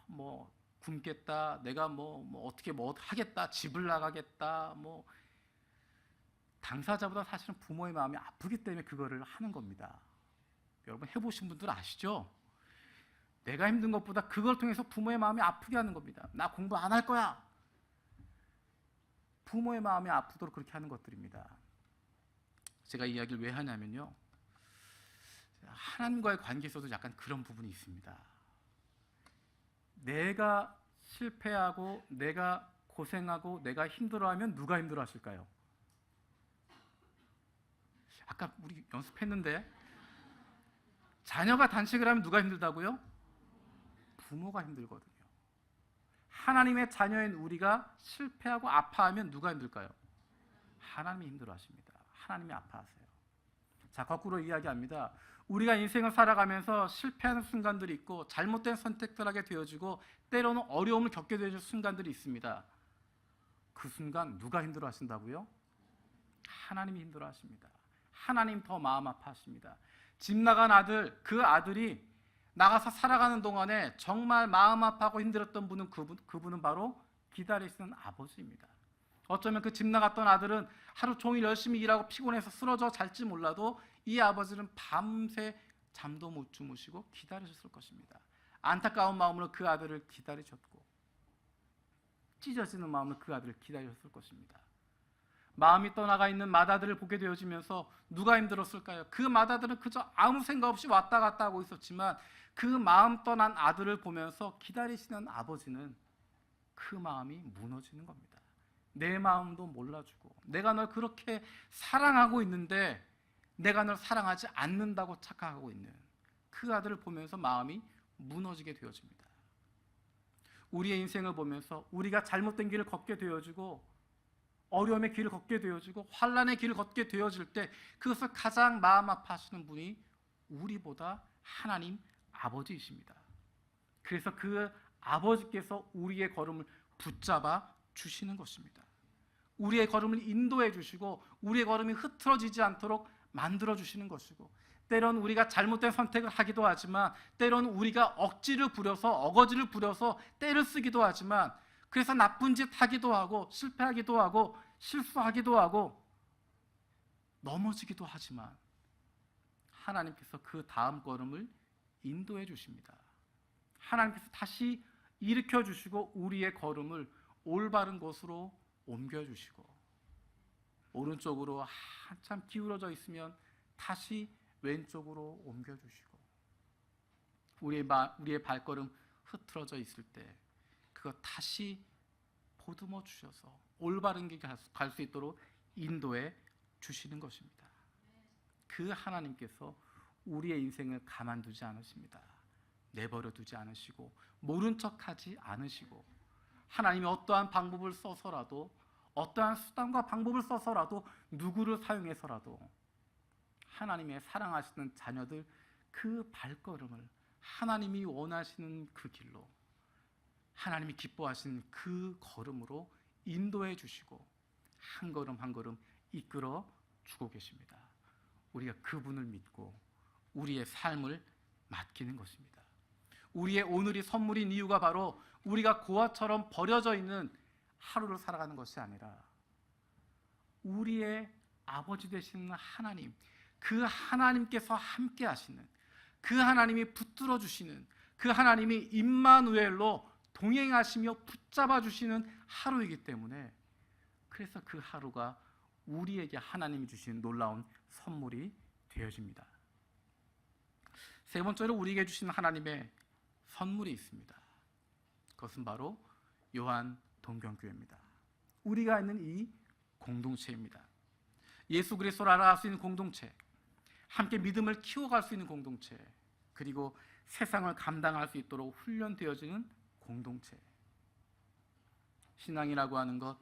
뭐 굶겠다, 내가 뭐 어떻게 뭐 하겠다, 집을 나가겠다, 뭐 당사자보다 사실은 부모의 마음이 아프기 때문에 그거를 하는 겁니다. 여러분 해보신 분들 아시죠? 내가 힘든 것보다 그걸 통해서 부모의 마음이 아프게 하는 겁니다. 나 공부 안 할 거야. 부모의 마음이 아프도록 그렇게 하는 것들입니다. 제가 이 이야기를 왜 하냐면요, 하나님과의 관계에서도 약간 그런 부분이 있습니다. 내가 실패하고 내가 고생하고 내가 힘들어하면 누가 힘들어하실까요? 아까 우리 연습했는데, 자녀가 단식을 하면 누가 힘들다고요? 부모가 힘들거든요. 하나님의 자녀인 우리가 실패하고 아파하면 누가 힘들까요? 하나님이 힘들어하십니다. 하나님이 아파하세요. 자, 거꾸로 이야기합니다. 우리가 인생을 살아가면서 실패하는 순간들이 있고 잘못된 선택을 하게 되어지고 때로는 어려움을 겪게 되어질 순간들이 있습니다. 그 순간 누가 힘들어하신다고요? 하나님이 힘들어하십니다. 하나님 더 마음 아파하십니다. 집 나간 아들, 그 아들이 나가서 살아가는 동안에 정말 마음 아파하고 힘들었던 분은 그분은 바로 기다리시는 아버지입니다. 어쩌면 그 집 나갔던 아들은 하루 종일 열심히 일하고 피곤해서 쓰러져 잘지 몰라도 이 아버지는 밤새 잠도 못 주무시고 기다리셨을 것입니다. 안타까운 마음으로 그 아들을 기다리셨고, 찢어지는 마음으로 그 아들을 기다리셨을 것입니다. 마음이 떠나가 있는 맏아들을 보게 되어지면서 누가 힘들었을까요? 그 맏아들은 그저 아무 생각 없이 왔다 갔다 하고 있었지만, 그 마음 떠난 아들을 보면서 기다리시는 아버지는 그 마음이 무너지는 겁니다. 내 마음도 몰라주고, 내가 널 그렇게 사랑하고 있는데 내가 널 사랑하지 않는다고 착각하고 있는 그 아들을 보면서 마음이 무너지게 되어집니다. 우리의 인생을 보면서 우리가 잘못된 길을 걷게 되어지고 어려움의 길을 걷게 되어지고 환난의 길을 걷게 되어질 때, 그것을 가장 마음 아파하시는 분이 우리보다 하나님 아버지이십니다. 그래서 그 아버지께서 우리의 걸음을 붙잡아 주시는 것입니다. 우리의 걸음을 인도해 주시고 우리의 걸음이 흐트러지지 않도록 만들어 주시는 것이고, 때로는 우리가 잘못된 선택을 하기도 하지만, 때로는 우리가 억지를 부려서, 어거지를 부려서 때를 쓰기도 하지만, 그래서 나쁜 짓 하기도 하고 실패하기도 하고 실수하기도 하고 넘어지기도 하지만, 하나님께서 그 다음 걸음을 인도해 주십니다. 하나님께서 다시 일으켜 주시고 우리의 걸음을 올바른 곳으로 옮겨 주시고, 오른쪽으로 한참 기울어져 있으면 다시 왼쪽으로 옮겨 주시고, 우리의 발걸음 흐트러져 있을 때 그거 다시 보듬어 주셔서 올바른 길 갈 수 있도록 인도해 주시는 것입니다. 그 하나님께서 우리의 인생을 가만두지 않으십니다. 내버려 두지 않으시고 모른 척하지 않으시고, 하나님이 어떠한 방법을 써서라도, 어떠한 수단과 방법을 써서라도, 누구를 사용해서라도 하나님의 사랑하시는 자녀들 그 발걸음을 하나님이 원하시는 그 길로, 하나님이 기뻐하시는 그 걸음으로 인도해 주시고 한 걸음 한 걸음 이끌어 주고 계십니다. 우리가 그분을 믿고 우리의 삶을 맡기는 것입니다. 우리의 오늘이 선물인 이유가 바로 우리가 고아처럼 버려져 있는 하루를 살아가는 것이 아니라, 우리의 아버지 되시는 하나님, 그 하나님께서 함께 하시는, 그 하나님이 붙들어 주시는, 그 하나님이 임마누엘로 동행하시며 붙잡아 주시는 하루이기 때문에, 그래서 그 하루가 우리에게 하나님이 주신 놀라운 선물이 되어집니다. 세 번째로 우리에게 주신 하나님의 선물이 있습니다. 그것은 바로 요한 동경교회입니다. 우리가 있는 이 공동체입니다. 예수 그리스도를 알아갈 수 있는 공동체, 함께 믿음을 키워갈 수 있는 공동체, 그리고 세상을 감당할 수 있도록 훈련되어지는 공동체. 신앙이라고 하는 것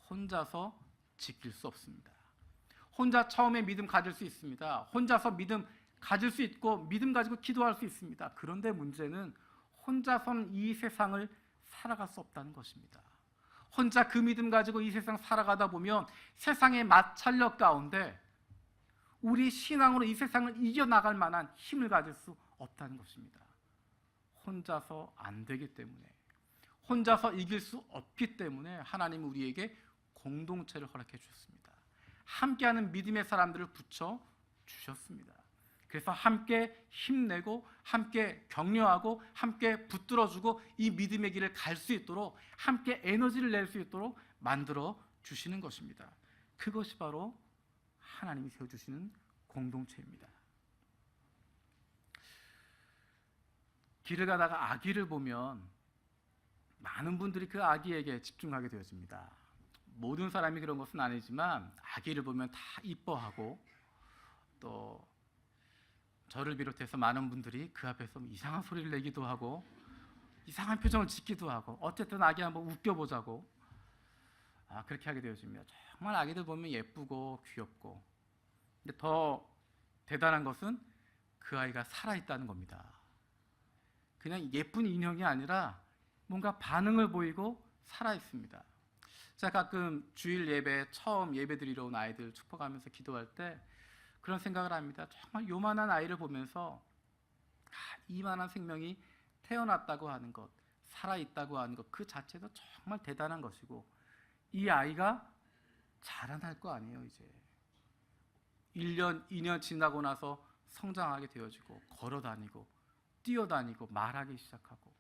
혼자서 지킬 수 없습니다. 혼자 처음에 믿음 가질 수 있습니다. 혼자서 믿음 가질 수 있고 믿음 가지고 기도할 수 있습니다. 그런데 문제는 혼자서는 이 세상을 살아갈 수 없다는 것입니다. 혼자 그 믿음 가지고 이 세상 살아가다 보면 세상의 마찰력 가운데 우리 신앙으로 이 세상을 이겨나갈 만한 힘을 가질 수 없다는 것입니다. 혼자서 안 되기 때문에, 혼자서 이길 수 없기 때문에 하나님은 우리에게 공동체를 허락해 주셨습니다. 함께하는 믿음의 사람들을 붙여 주셨습니다. 그래서 함께 힘내고 함께 격려하고 함께 붙들어주고 이 믿음의 길을 갈 수 있도록, 함께 에너지를 낼 수 있도록 만들어 주시는 것입니다. 그것이 바로 하나님이 세워주시는 공동체입니다. 길을 가다가 아기를 보면 많은 분들이 그 아기에게 집중하게 되어집니다. 모든 사람이 그런 것은 아니지만 아기를 보면 다 이뻐하고, 또 저를 비롯해서 많은 분들이 그 앞에서 이상한 소리를 내기도 하고 이상한 표정을 짓기도 하고, 어쨌든 아기 한번 웃겨보자고 그렇게 하게 되어집니다. 정말 아기들 보면 예쁘고 귀엽고, 근데 더 대단한 것은 그 아이가 살아있다는 겁니다. 그냥 예쁜 인형이 아니라 뭔가 반응을 보이고 살아있습니다. 제가 가끔 주일 예배, 처음 예배 드리러 온 아이들 축복하면서 기도할 때 그런 생각을 합니다. 정말 요만한 아이를 보면서 이만한 생명이 태어났다고 하는 것, 살아있다고 하는 것, 그 자체도 정말 대단한 것이고, 이 아이가 자라날 거 아니에요. 이제 1년, 2년 지나고 나서 성장하게 되어지고, 걸어다니고 뛰어다니고 말하기 시작하고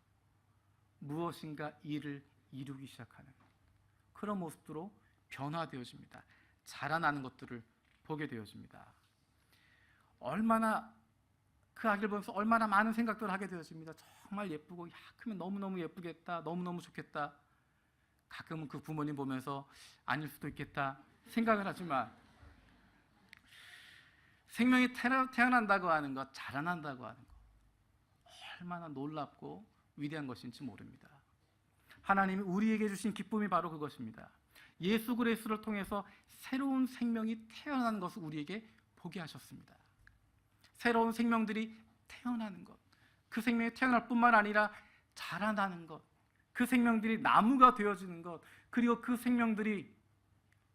무엇인가 일을 이루기 시작하는 그런 모습으로 변화되어집니다. 자라나는 것들을 보게 되어집니다. 얼마나 그 아기를 보면서 얼마나 많은 생각들을 하게 되어집니다. 정말 예쁘고, 크면 너무너무 예쁘겠다, 너무너무 좋겠다. 가끔은 그 부모님 보면서 아닐 수도 있겠다 생각을 하지만, 생명이 태어난다고 하는 것, 자라난다고 하는 것, 얼마나 놀랍고 위대한 것인지 모릅니다. 하나님이 우리에게 주신 기쁨이 바로 그것입니다. 예수 그리스도를 통해서 새로운 생명이 태어나는 것을 우리에게 보게 하셨습니다. 새로운 생명들이 태어나는 것, 그 생명이 태어날 뿐만 아니라 자라나는 것, 그 생명들이 나무가 되어지는 것, 그리고 그 생명들이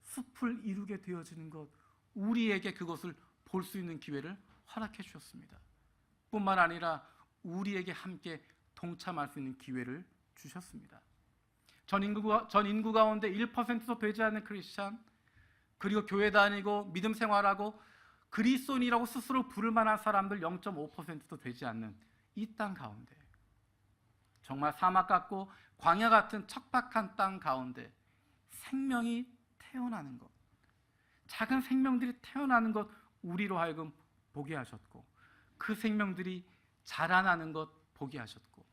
숲을 이루게 되어지는 것, 우리에게 그것을 볼 수 있는 기회를 허락해 주셨습니다. 뿐만 아니라 우리에게 함께 동참할 수 있는 기회를 주셨습니다. 전 인구 가운데 1%도 되지 않는 크리스찬, 그리고 교회 다니고 믿음 생활하고 그리스도인이라고 스스로 부를 만한 사람들 0.5%도 되지 않는 이 땅 가운데, 정말 사막 같고 광야 같은 척박한 땅 가운데 생명이 태어나는 것, 작은 생명들이 태어나는 것 우리로 하여금 보게 하셨고, 그 생명들이 자라나는 것 보게 하셨고,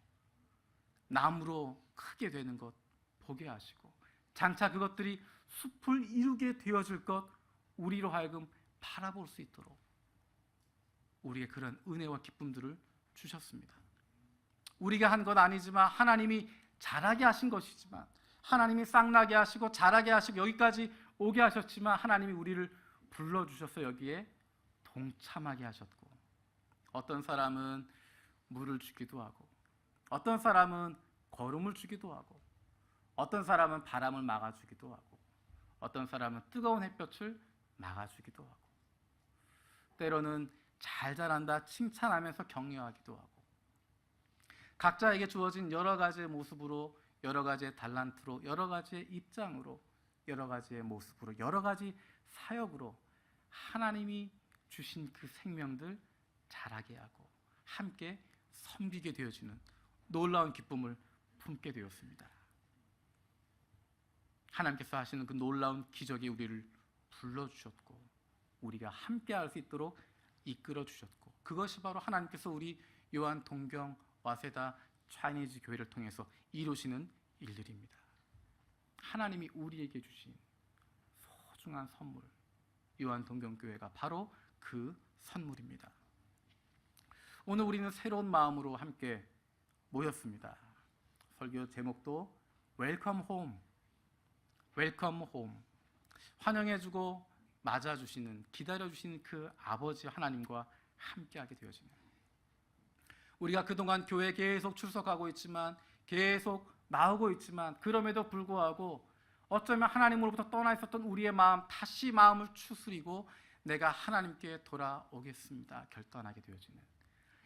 나무로 크게 되는 것 보게 하시고, 장차 그것들이 숲을 이루게 되어질 것 우리로 하여금 바라볼 수 있도록 우리의 그런 은혜와 기쁨들을 주셨습니다. 우리가 한 건 아니지만 하나님이 자라게 하신 것이지만, 하나님이 싹나게 하시고 자라게 하시고 여기까지 오게 하셨지만, 하나님이 우리를 불러주셔서 여기에 동참하게 하셨고, 어떤 사람은 물을 주기도 하고, 어떤 사람은 거름을 주기도 하고, 어떤 사람은 바람을 막아주기도 하고, 어떤 사람은 뜨거운 햇볕을 막아주기도 하고, 때로는 잘 자란다 칭찬하면서 격려하기도 하고, 각자에게 주어진 여러 가지의 모습으로, 여러 가지의 달란트로, 여러 가지의 입장으로, 여러 가지의 모습으로, 여러 가지 사역으로 하나님이 주신 그 생명들 자라게 하고 함께 섬기게 되어지는 놀라운 기쁨을 품게 되었습니다. 하나님께서 하시는 그 놀라운 기적이 우리를 불러주셨고, 우리가 함께 할 수 있도록 이끌어 주셨고, 그것이 바로 하나님께서 우리 요한 동경 와세다 차이니즈 교회를 통해서 이루시는 일들입니다. 하나님이 우리에게 주신 소중한 선물, 요한 동경 교회가 바로 그 선물입니다. 오늘 우리는 새로운 마음으로 함께 모였습니다. 설교 제목도 웰컴 홈, 웰컴 홈. 환영해주고 맞아주시는, 기다려주시는 그 아버지 하나님과 함께하게 되어지는, 우리가 그동안 교회에 계속 출석하고 있지만, 계속 나오고 있지만, 그럼에도 불구하고 어쩌면 하나님으로부터 떠나 있었던 우리의 마음, 다시 마음을 추스리고 내가 하나님께 돌아오겠습니다 결단하게 되어지는,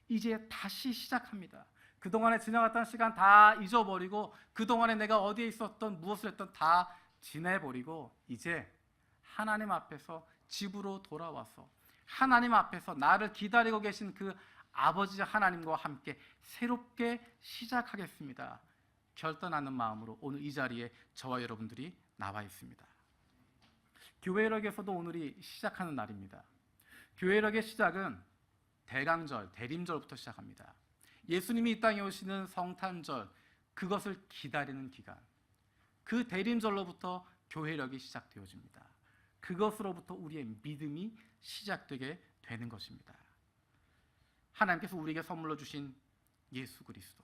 이제 다시 시작합니다. 그동안에 지나갔던 시간 다 잊어버리고, 그동안에 내가 어디에 있었던, 무엇을 했던 다 지내버리고, 이제 하나님 앞에서 집으로 돌아와서 하나님 앞에서 나를 기다리고 계신 그 아버지 하나님과 함께 새롭게 시작하겠습니다 결단하는 마음으로 오늘 이 자리에 저와 여러분들이 나와 있습니다. 교회력에서도 오늘이 시작하는 날입니다. 교회력의 시작은 대강절, 대림절부터 시작합니다. 예수님이 이 땅에 오시는 성탄절, 그것을 기다리는 기간, 그 대림절로부터 교회력이 시작되어집니다. 그것으로부터 우리의 믿음이 시작되게 되는 것입니다. 하나님께서 우리에게 선물로 주신 예수 그리스도,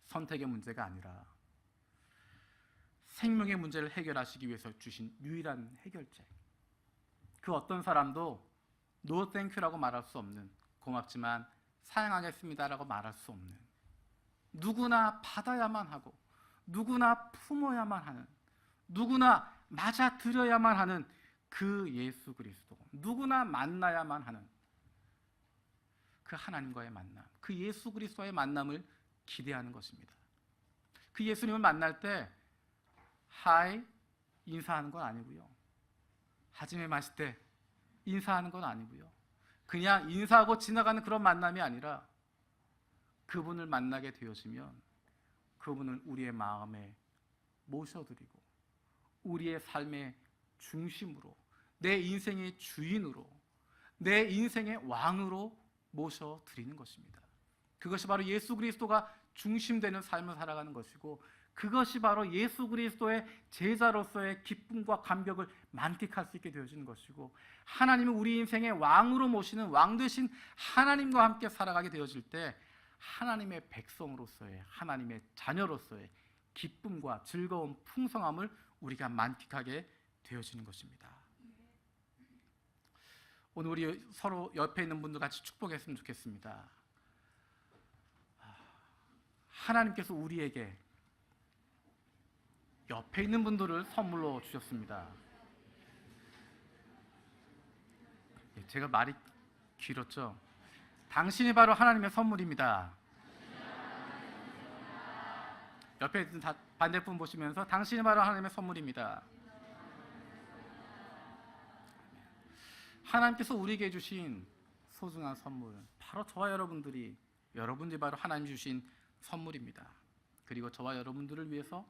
선택의 문제가 아니라 생명의 문제를 해결하시기 위해서 주신 유일한 해결책, 그 어떤 사람도 No thank you라고 말할 수 없는, 고맙지만 사양하겠습니다라고 말할 수 없는, 누구나 받아야만 하고 누구나 품어야만 하는, 누구나 맞아들여야만 하는 그 예수 그리스도, 누구나 만나야만 하는 그 하나님과의 만남, 그 예수 그리스도와의 만남을 기대하는 것입니다. 그 예수님을 만날 때 하이 인사하는 건 아니고요, 하지메 마시테 인사하는 건 아니고요, 그냥 인사하고 지나가는 그런 만남이 아니라, 그분을 만나게 되어지면 그분을 우리의 마음에 모셔드리고 우리의 삶의 중심으로, 내 인생의 주인으로, 내 인생의 왕으로 모셔드리는 것입니다. 그것이 바로 예수 그리스도가 중심되는 삶을 살아가는 것이고, 그것이 바로 예수 그리스도의 제자로서의 기쁨과 감격을 만끽할 수 있게 되어지는 것이고, 하나님은 우리 인생의 왕으로 모시는 왕 되신 하나님과 함께 살아가게 되어질 때, 하나님의 백성으로서의, 하나님의 자녀로서의 기쁨과 즐거움, 풍성함을 우리가 만끽하게 되어지는 것입니다. 오늘 우리 서로 옆에 있는 분들 같이 축복했으면 좋겠습니다. 하나님께서 우리에게 옆에 있는 분들을 선물로 주셨습니다. 제가 말이 길었죠. 당신이 바로 하나님의 선물입니다. 옆에 있는 반대편 보시면서 당신이 바로 하나님의 선물입니다. 하나님께서 우리에게 주신 소중한 선물, 바로 저와 여러분들이 바로 하나님 주신 선물입니다. 그리고 저와 여러분들을 위해서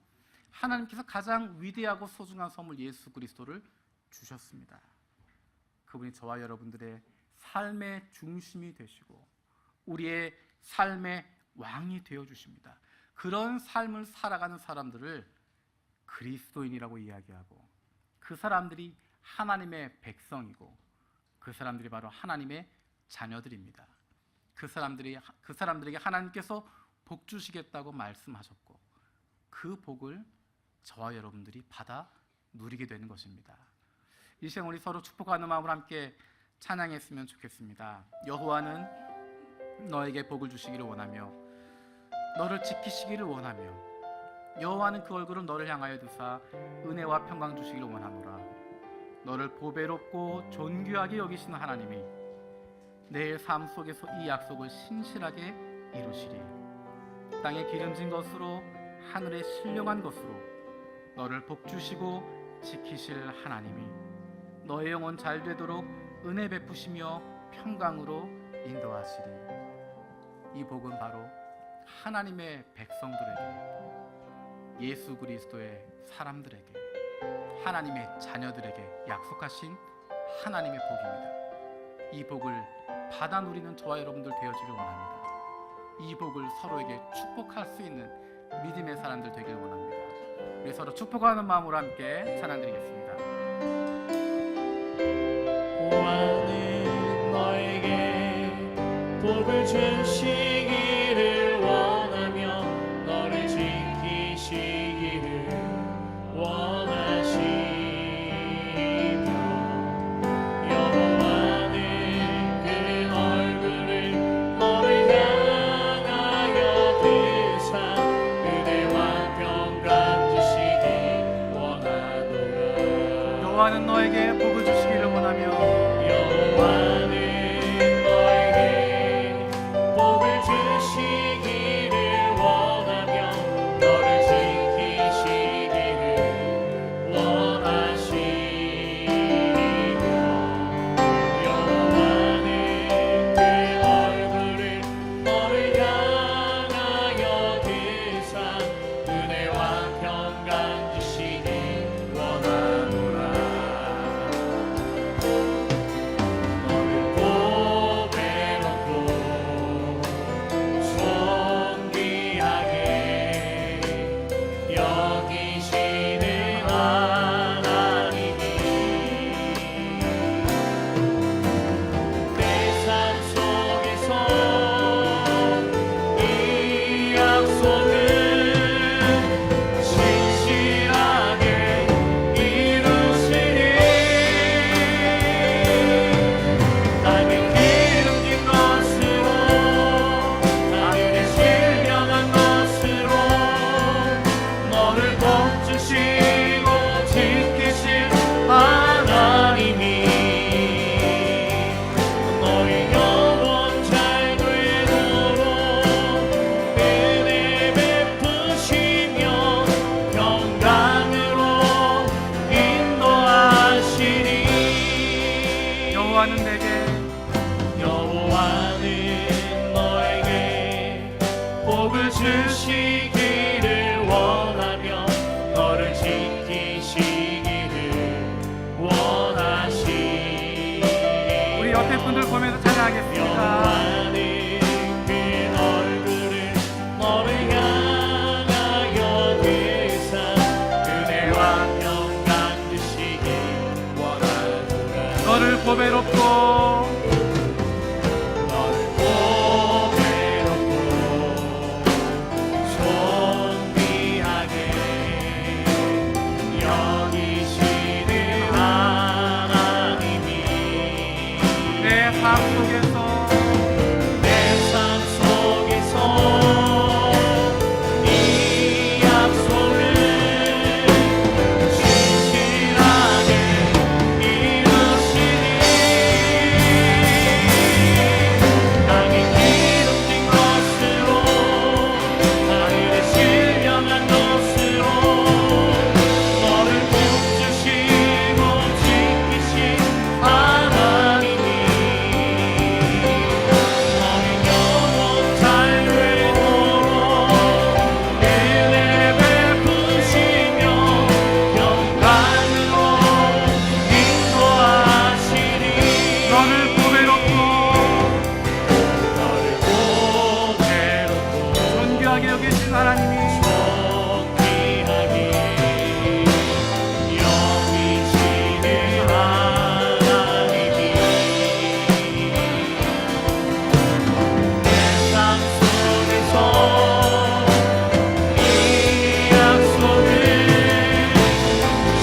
하나님께서 가장 위대하고 소중한 선물 예수 그리스도를 주셨습니다. 그분이 저와 여러분들의 삶의 중심이 되시고 우리의 삶의 왕이 되어 주십니다. 그런 삶을 살아가는 사람들을 그리스도인이라고 이야기하고, 그 사람들이 하나님의 백성이고 그 사람들이 바로 하나님의 자녀들입니다. 그 사람들에게 하나님께서 복 주시겠다고 말씀하셨고, 그 복을 저와 여러분들이 받아 누리게 되는 것입니다. 이 시간 우리 서로 축복하는 마음으로 함께 찬양했으면 좋겠습니다. 여호와는 너에게 복을 주시기를 원하며 너를 지키시기를 원하며 여호와는 그 얼굴을 너를 향하여 두사 은혜와 평강 주시기를 원하노라. 너를 보배롭고 존귀하게 여기시는 하나님이 내 삶 속에서 이 약속을 신실하게 이루시리. 땅에 기름진 것으로 하늘에 신령한 것으로 너를 복주시고 지키실 하나님이 너의 영혼 잘 되도록 은혜 베푸시며 평강으로 인도하시리. 이 복은 바로 하나님의 백성들에게, 예수 그리스도의 사람들에게, 하나님의 자녀들에게 약속하신 하나님의 복입니다. 이 복을 받아 누리는 저와 여러분들 되어지길 원합니다. 이 복을 서로에게 축복할 수 있는 믿음의 사람들 되길 원합니다. 우리 서로 축복하는 마음으로 함께 찬양드리겠습니다. 여호와는 너에게 복을 주시기를 원하며 너를 지키시기를 원하시며 여호와는 그 얼굴을 너를 향하여 드사 은혜와 평강 주시기 원하노라. 여호와는 너에게 복을 주시기를 원하며 여호와는 너에게 복을 주시기를 원하며 너를 지키시기를 원하시며 여호와는 그 얼굴을 너를 향하여 드사 은혜와 평강 주시기 원하노라. 너를 보배롭고 존귀하게 여기시는 하나님이 내 삶 속에서 이 약속은 신실하게 이루시리. 땅에 기름진 것으로 하늘에 신령한 것으로 너를 복주시고 지키실 하나님이 너의 영혼 잘 되도록 은혜 베푸시며 평강으로 인도하시리. 여호와는 내게 여호와는 너에게 복을 주시기를 원하며 너를 지키시기를 원하시리. 우리 옆에 분들 보면서 찬양하겠습니다. 여호와는 그 얼굴을 너를 향하여 드사 은혜와 평강 주시기 원하노라. 너를 보배롭고 너를 보배롭고 존귀하게 여기시는 하나님이 내 삶 속에서 하나님이 존귀하게 여기시는 하나님이 내 삶 속에서 이 약속을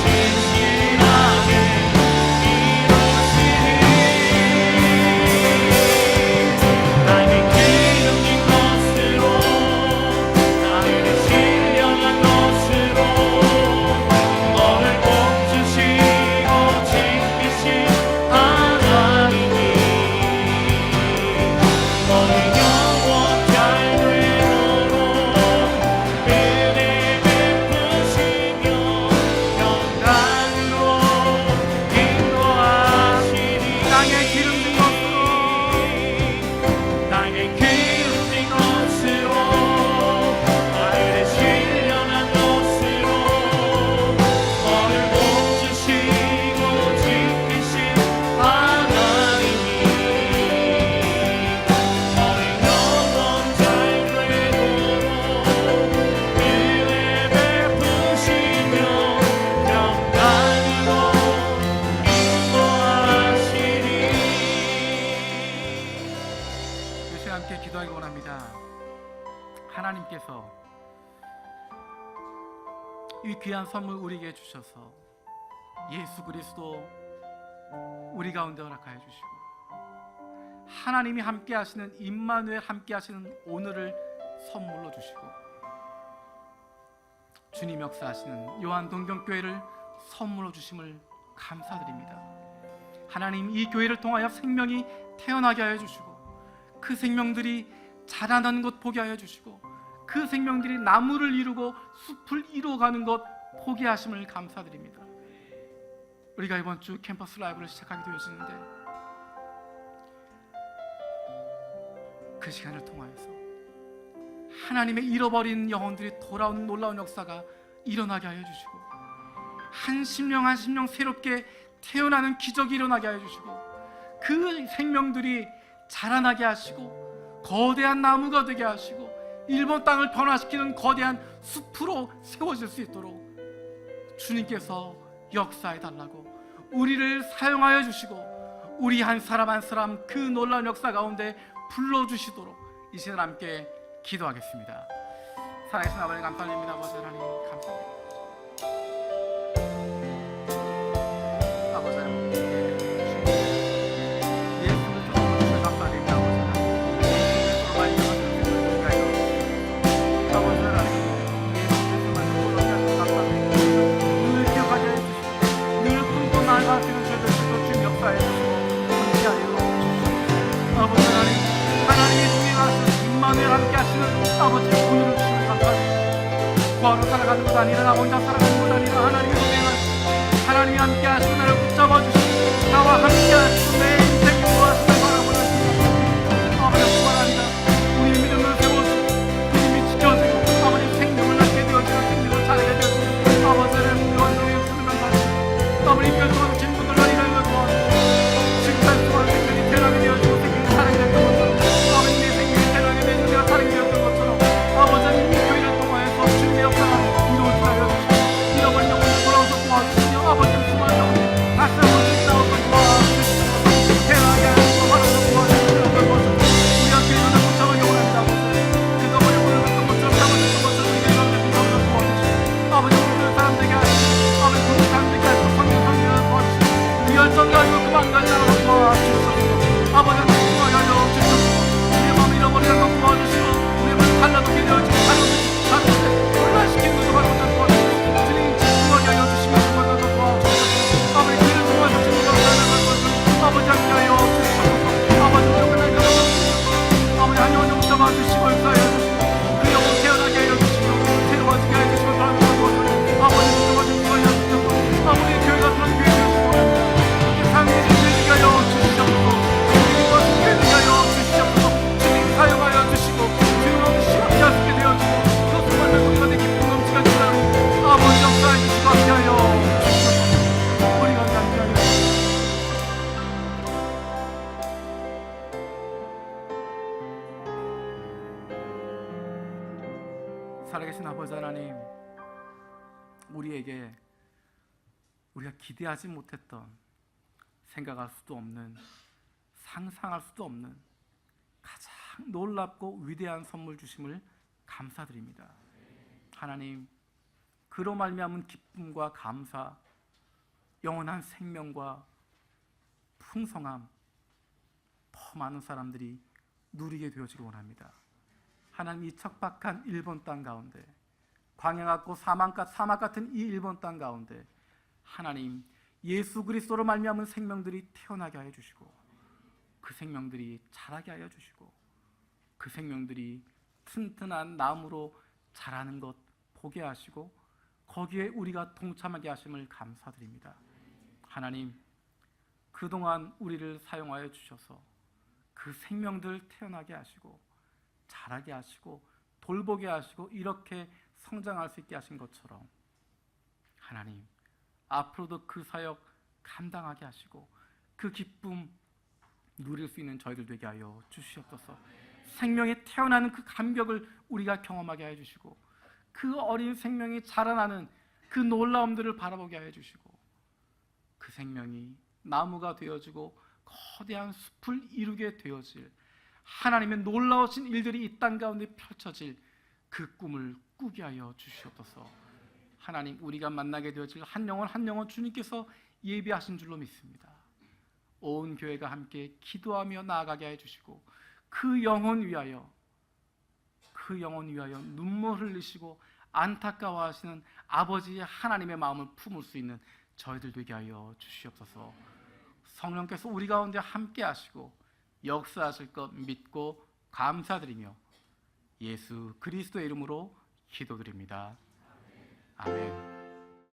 진실하게 이루시니 나에게 기름진 것으로 나에게 신령한 것으로 너를 꼭 주시고 지키신 하나님이 너의 영원 잘 되도록 은혜 베푸시며 평강으로 인도하시니 땅에 기름진 것으로 땅에 기름진 것으로 하늘에 신령한 것으로 너를 복 주시고 지키신 하나님이 너의 영원 잘 되도록 은혜 베푸시며 평강으로 인도하시니 이 시간 함께 기도하기 원합니다. 하나님께서 이 귀한 선물 우리에게 주셔서 예수 그리스도 우리 가운데 허락하여 주시고 하나님이 함께 하시는 임마누엘 함께 하시는 오늘을 선물로 주시고 주님 역사하시는 요한 동경교회를 선물로 주심을 감사드립니다. 하나님, 이 교회를 통하여 생명이 태어나게 하여 주시고 그 생명들이 자라나는 것 보게 하여 주시고 그 생명들이 나무를 이루고 숲을 이루어가는 것 보게 하심을 감사드립니다. 우리가 이번 주 캠퍼스 라이브를 시작하게 되어지는데 그 시간을 통하여서 하나님의 잃어버린 영혼들이 돌아오는 놀라운 역사가 일어나게 하여 주시고 한 심령 한 심령 새롭게 태어나는 기적이 일어나게 하여 주시고 그 생명들이 자라나게 하시고 거대한 나무가 되게 하시고 일본 땅을 변화시키는 거대한 숲으로 세워질 수 있도록 주님께서 역사해 달라고 우리를 사용하여 주시고 우리 한 사람 한 사람 그 놀라운 역사 가운데 불러주시도록 이 시간 함께 기도하겠습니다. 살아계신 아버지 감사드립니다. 아버지 하나님 감사드립니다. 아버지 하나님 예수를 주셔서 감사드립니다. 아버지 하나님 아버지 하나님 예수님만 돌아오셔서 감사드립니다. 늘 기억하게 해주시고 늘 품고 나아가시는 저희들 주님 역사에 함께하여 주시옵소서. 아버지 하나님 하나님의 중에 임마누엘 함께 하시는 아버지 오늘을 주시면 감사합니다. 구하러 살아가는 것 아니라 나 혼자 살아가는 것 아니라 하나님의 동행하시고 하나님이 함께 하시고 나를 붙잡아 주시고 나와 함께 하시고 내 인생을 도와주시길 바라보는 아버지 구원합니다. 우리의 믿음을 세워주고 주님이 지켜주고 아버지 생명을 낳게 되어주고 생명을 자라게 되어주고 아버지는 무한동에 주는 감사합니다. 아버지 별도로 친구들 너희를 도와주시고 식사 동안 생명이 태어나게 되어주고 생명이 자라게 되었던 것처럼 아버지 내 생명이 태어나게 되어주고 내가 자라게 되었던 것처럼 아버지는 이 교회를 통하여서 주님의 역사가 이루어지게 하여 주시고 잃어버린 영혼을 돌아오서 도와주시며 아버지는 수많은 영혼을 다시 한번 싸워서 도와주시고 살아계신 아버지 하나님, 우리에게 우리가 기대하지 못했던, 생각할 수도 없는, 상상할 수도 없는 가장 놀랍고 위대한 선물 주심을 감사드립니다. 하나님, 그로 말미암은 기쁨과 감사, 영원한 생명과 풍성함, 더 많은 사람들이 누리게 되어지길 원합니다. 하나님, 이 척박한 일본 땅 가운데, 광야 같고 사막 같은 이 일본 땅 가운데 하나님, 예수 그리스도로 말미암은 생명들이 태어나게 하여 주시고, 그 생명들이 자라게 하여 주시고, 그 생명들이 튼튼한 나무로 자라는 것 보게 하시고, 거기에 우리가 동참하게 하심을 감사드립니다. 하나님, 그동안 우리를 사용하여 주셔서 그 생명들 태어나게 하시고 자라게 하시고 돌보게 하시고 이렇게 성장할 수 있게 하신 것처럼, 하나님, 앞으로도 그 사역 감당하게 하시고 그 기쁨 누릴 수 있는 저희들 되게 하여 주시옵소서. 생명이 태어나는 그 감격을 우리가 경험하게 하여 주시고, 그 어린 생명이 자라나는 그 놀라움들을 바라보게 하여 주시고, 그 생명이 나무가 되어지고 거대한 숲을 이루게 되어질 하나님의 놀라우신 일들이 이 땅 가운데 펼쳐질 그 꿈을 꾸게 하여 주시옵소서. 하나님, 우리가 만나게 되어질 한 영혼 한 영혼 주님께서 예비하신 줄로 믿습니다. 온 교회가 함께 기도하며 나아가게 해 주시고, 그 영혼 위하여 눈물 흘리시고 안타까워하시는 아버지의 하나님의 마음을 품을 수 있는 저희들 되게 하여 주시옵소서. 성령께서 우리 가운데 함께 하시고 역사하실 것 믿고 감사드리며 예수 그리스도의 이름으로 기도드립니다. 아멘.